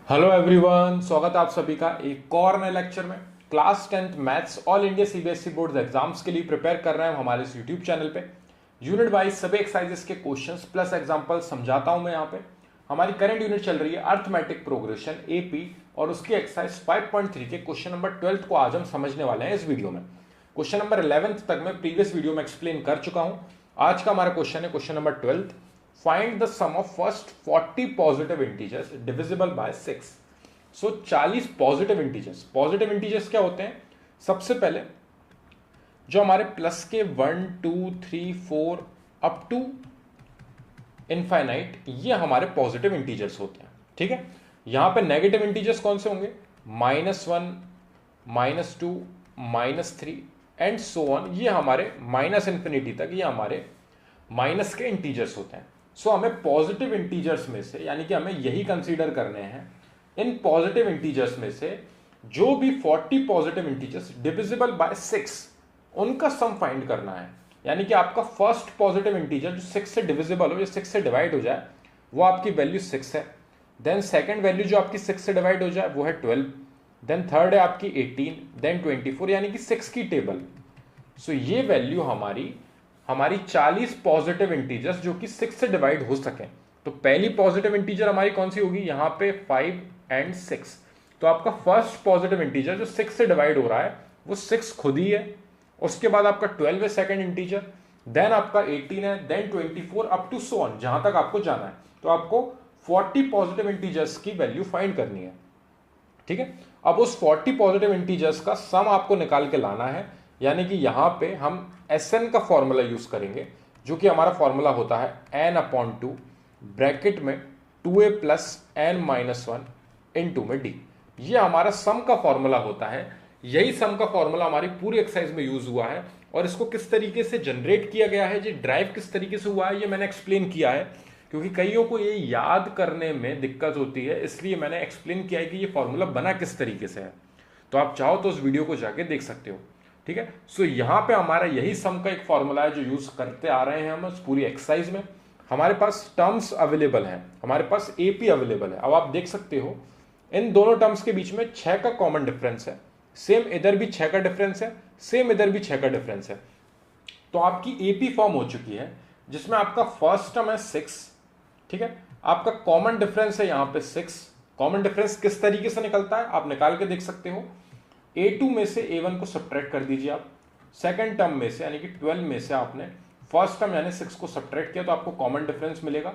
Hello everyone, स्वागत है आप सभी का एक और नए लेक्चर में। Class 10th maths all India CBSE board exams के लिए प्रिपेयर कर रहे हैं हमारे इस यूट्यूब चैनल पे। यूनिट वाइज सभी एक्सरसाइजेस के क्वेश्चंस प्लस एग्जांपल समझाता हूं मैं यहाँ पे। हमारी करंट यूनिट चल रही है अर्थमेटिक प्रोग्रेशन एपी और उसकी एक्सरसाइज 5.3 के क्वेश्चन नंबर 12 को आज हम समझने वाले हैं इस वीडियो में। क्वेश्चन नंबर 11 तक मैं प्रीवियस वीडियो में एक्सप्लेन कर चुका हूं। आज का हमारा क्वेश्चन है question number 12। Find the sum of first 40 positive integers divisible by 6। So 40 positive integers क्या होते हैं? सबसे पहले जो हमारे प्लस के 1 2 3 4 अप टू इनफाइनाइट, ये हमारे पॉजिटिव इंटीजर्स होते हैं। ठीक है, यहां पे नेगेटिव इंटीजर्स कौन से होंगे? -1, -2, -3 एंड सो ऑन। ये हमारे माइनस इंफिनिटी तक ये हमारे माइनस के इंटीजर्स होते हैं। सो हमें पॉजिटिव इंटीजर्स में से, यानी कि हमें यही कंसीडर करने हैं, इन पॉजिटिव इंटीजर्स में से जो भी 40 पॉजिटिव इंटीजर्स डिविजिबल बाय 6, उनका सम फाइंड करना है। यानी कि आपका फर्स्ट पॉजिटिव इंटीजर जो 6 से डिविजिबल हो या 6 से डिवाइड हो जाए, वो आपकी वैल्यू 6 है। देन सेकंड वैल्यू जो आपकी 6 से डिवाइड हो जाए वो है 12। देन थर्ड है आपकी 18, देन 24, यानी कि 6 की टेबल। सो ये वैल्यू हमारी 40 पॉजिटिव इंटीजर्स जो कि 6 से डिवाइड हो सके। तो पहली पॉजिटिव इंटीजर हमारी कौन सी होगी? यहां पे 5 एंड 6। तो आपका फर्स्ट पॉजिटिव इंटीजर जो 6 से डिवाइड हो रहा है वो 6 खुद ही है। उसके बाद आपका 12 है सेकंड इंटीजर, देन आपका 18 है, then 24 up to so on, जहां तक आपको जाना है। तो आपको 40 पॉजिटिव इंटीजर्स की वैल्यू फाइंड करनी है। ठीक है, अब उस 40 पॉजिटिव इंटीजर्स का सम आपको निकाल के लाना है। यानी कि यहां पे हम Sn का फॉर्मूला यूज करेंगे, जो कि हमारा फॉर्मूला होता है n/2 ब्रैकेट में 2a plus n minus 1 into में d। ये हमारा सम का फॉर्मूला होता है। यही सम का फॉर्मूला हमारी पूरी एक्सरसाइज में यूज हुआ है, और इसको किस तरीके से जनरेट किया गया है, ये ड्राइव किस तरीके से हुआ है, ये मैंने एक्सप्लेन किया है। क्योंकि कईयों को ये याद करने में दिक्कत होती है, इसलिए मैंने एक्सप्लेन किया है कि ये फॉर्मूला बना किस तरीके से है। तो आप चाहो तो उस वीडियो को जाके देख सकते हो। ठीक है, सो यहां पे हमारा यही सम का एक फॉर्मूला है जो यूज करते आ रहे हैं हम इस पूरी एक्सरसाइज में। हमारे पास टर्म्स अवेलेबल हैं, हमारे पास एपी अवेलेबल है। अब आप देख सकते हो इन दोनों टर्म्स के बीच में 6 का कॉमन डिफरेंस है। सेम इधर भी 6 का डिफरेंस है, सेम इधर भी 6 का डिफरेंस है। तो आपकी एपी फॉर्म हो चुकी है, जिसमें आपका फर्स्ट टर्म है 6। ठीक है, आपका कॉमन डिफरेंस है यहां पे 6। कॉमन डिफरेंस किस तरीके से निकलता है आप निकाल के देख सकते हो। a2 में से a1 को सब्ट्रैक्ट कर दीजिए आप। सेकंड टर्म में से यानी कि 12 में से आपने फर्स्ट टर्म यानी 6 को सब्ट्रैक्ट किया, तो आपको कॉमन डिफरेंस मिलेगा।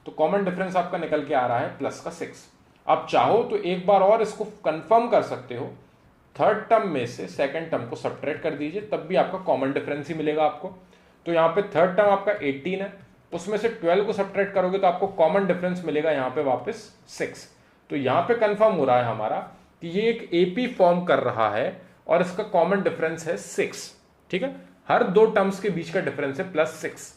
तो कॉमन डिफरेंस आपका निकल के आ रहा है प्लस का 6। आप चाहो तो एक बार और इसको कंफर्म कर सकते हो। थर्ड टर्म में से सेकंड टर्म को सब्ट्रैक्ट कर दीजिए, तब भी आपका कॉमन डिफरेंस ही मिलेगा आपको। तो यहाँ पे थर्ड टर्म आपका 18 है, उसमें से 12 को सब्ट्रैक्ट करोगे तो आपको कॉमन डिफरेंस मिलेगा यहाँ पे वापस 6। तो यहाँ पे कंफर्म हो रहा है हमारा कि ये एक एपी फॉर्म कर रहा है और इसका कॉमन डिफरेंस है 6। ठीक है, हर दो टर्म्स के बीच का डिफरेंस है +6।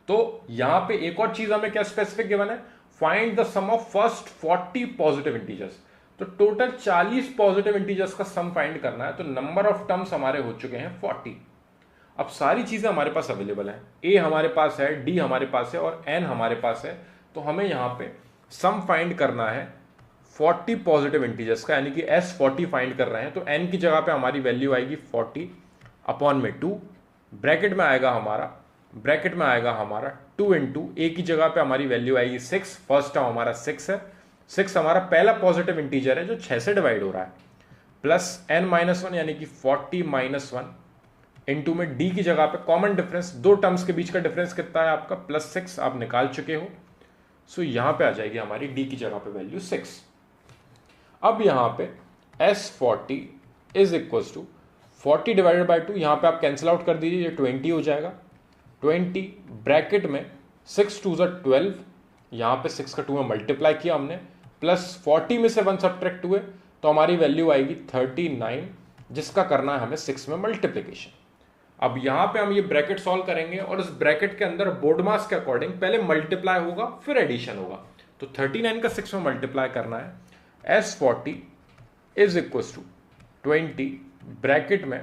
तो यहां पे एक और चीज हमें क्या स्पेसिफिक गिवन है? Find the sum of first 40 positive integers. तो टोटल 40 पॉजिटिव इंटीजर्स का सम फाइंड करना है। तो नंबर ऑफ टर्म्स हमारे हो चुके हैं 40। अब सारी चीजें हमारे पास अवेलेबल है, ए हमारे पास है, डी हमारे पास है और एन हमारे पास है। तो हमें यहां पे सम फाइंड करना है 40 पॉजिटिव इंटीजर्स का, यानी कि S40 फाइंड कर रहे हैं। तो n की जगह पे हमारी वैल्यू आएगी 40 अपॉन में 2। ब्रैकेट में आएगा हमारा 2 इंटू ए की जगह पे हमारी वैल्यू आएगी 6। फर्स्ट टर्म हमारा 6 है। 6 हमारा पहला पॉजिटिव इंटीजर है जो 6 से डिवाइड हो रहा है, प्लस n-1 यानी कि 40 - 1 इंटू में डी की जगह पे कॉमन डिफरेंस, दो टर्म्स के बीच का डिफरेंस कितना है आपका +6, आप निकाल चुके हो। सो यहां पे आ जाएगी हमारी डी की जगह पे वैल्यू 6। अब यहां पे S40 is equal to 40 divided by 2, यहां पे आप कैंसिल आउट कर दीजिए, ये 20 हो जाएगा। 20 ब्रैकेट में 6 2 12, यहां पे 6 का 2 में मल्टीप्लाई किया हमने, प्लस 40 में से 1 सब्ट्रैक्ट हुए, तो हमारी वैल्यू आएगी 39, जिसका करना है हमें 6 में मल्टीप्लीकेशन। अब यहां पे हम ये ब्रैकेट सॉल्व करेंगे और इस ब्रैकेट के अंदर बोर्ड मास के अकॉर्डिंग पहले मल्टीप्लाई होगा फिर एडिशन होगा। तो 39 का 6 में मल्टीप्लाई करना है। S40 is equal to 20 bracket में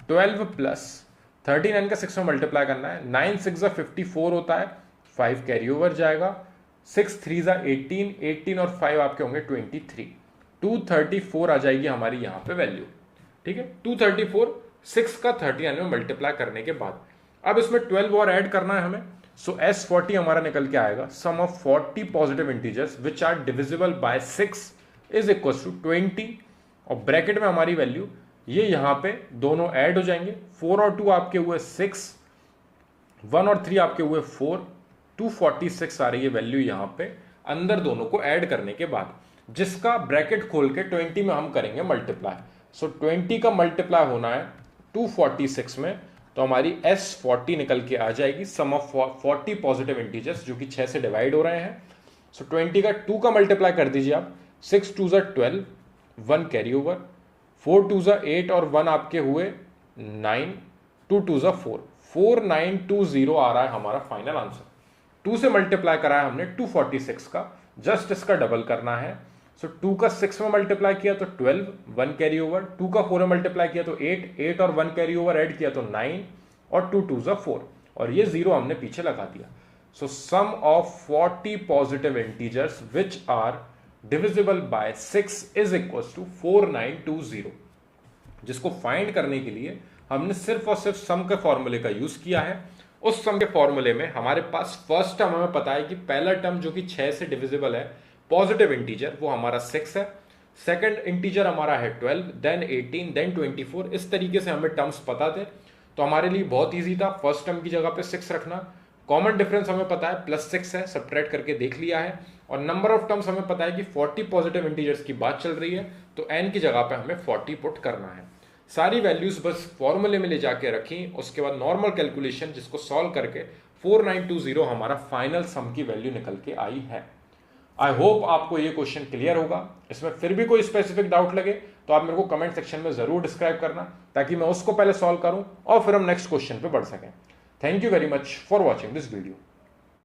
12 प्लस 39 का 6 में मल्टीप्लाई करना है। 9 6 54 होता है, 5 कैरी ओवर जाएगा, 6 3 ज़ा 18, 18 और 5 आपके होंगे 23, 234 आ जाएगी हमारी यहाँ पे वैल्यू। ठीक है, 234 6 का 39 में मल्टीप्लाई करने के बाद अब इसमें 12 और ऐड करना है हमें। सो S40 हमारा निकल के आएगा sum of 40 positive integers which are divisible by 6 is equal to 20, और ब्रैकेट में हमारी वैल्यू ये यहां पे दोनों ऐड हो जाएंगे। 4 और 2 आपके हुए 6, 1 और 3 आपके हुए 4, 246 आ रही है वैल्यू यहां पे अंदर दोनों को ऐड करने के बाद, जिसका ब्रैकेट खोल के 20 में हम करेंगे मल्टीप्लाई। सो 20 का मल्टीप्लाई होना है 246 में, तो हमारी S40 निकल के आ जाएगी सम ऑफ 40 पॉजिटिव इंटीजर्स जो कि 6 से डिवाइड हो रहे हैं। सो 20 का 2 का मल्टीप्लाई कर दीजिए आप, 6 2 ज़ा 12, 1 कैरी ओवर, 4 2 ज़ा 8 और 1 आपके हुए 9, 2 2 ज़ा 4, 4920 आ रहा है हमारा फाइनल आंसर। 2 से मल्टीप्लाई करा है हमने 246 का, जस्ट इसका डबल करना है। सो 2 का 6 में मल्टीप्लाई किया तो 12, 1 कैरी ओवर, 2 का 4 में मल्टीप्लाई किया तो 8, 8 और 1 कैरी ओवर ऐड किया तो 9 और 2 2 ज़ा 4, और ये 0 हमने पीछे लगा दिया। So sum of 40 positive integers which are divisible by 6 is equal to 4920, जिसको फाइंड करने के लिए हमने सिर्फ और सिर्फ सम के फॉर्मूले का यूज किया है। उस सम के फॉर्मूले में हमारे पास फर्स्ट टर्म हमें पता है कि पहला टर्म जो कि 6 से डिविजिबल है पॉजिटिव इंटीजर वो हमारा 6 है, सेकंड इंटीजर हमारा है 12, देन 18, देन 24। इस तरीके से हमें टर्म्स पता थे, तो हमारे लिए बहुत ईजी था फर्स्ट टर्म की जगह पे 6 रखना। कॉमन डिफरेंस हमें पता है +6 है, सब्ट्रैक्ट करके देख लिया है, और नंबर ऑफ टर्म्स हमें पता है कि 40 पॉजिटिव इंटीजर्स की बात चल रही है, तो n की जगह पे हमें 40 पुट करना है। सारी वैल्यूज बस फॉर्मूले में ले जाके रखी, उसके बाद नॉर्मल कैलकुलेशन जिसको सॉल्व करके 4920 हमारा फाइनल सम की वैल्यू निकल के आई है। आई होप आपको ये क्वेश्चन क्लियर होगा। इसमें फिर भी कोई स्पेसिफिक डाउट लगे तो आप मेरे को कमेंट सेक्शन में जरूर डिस्क्राइब करना, ताकि मैं उसको पहले सॉल्व करूं और फिर हम नेक्स्ट क्वेश्चन पे बढ़ सकें। Thank you very much for watching this video.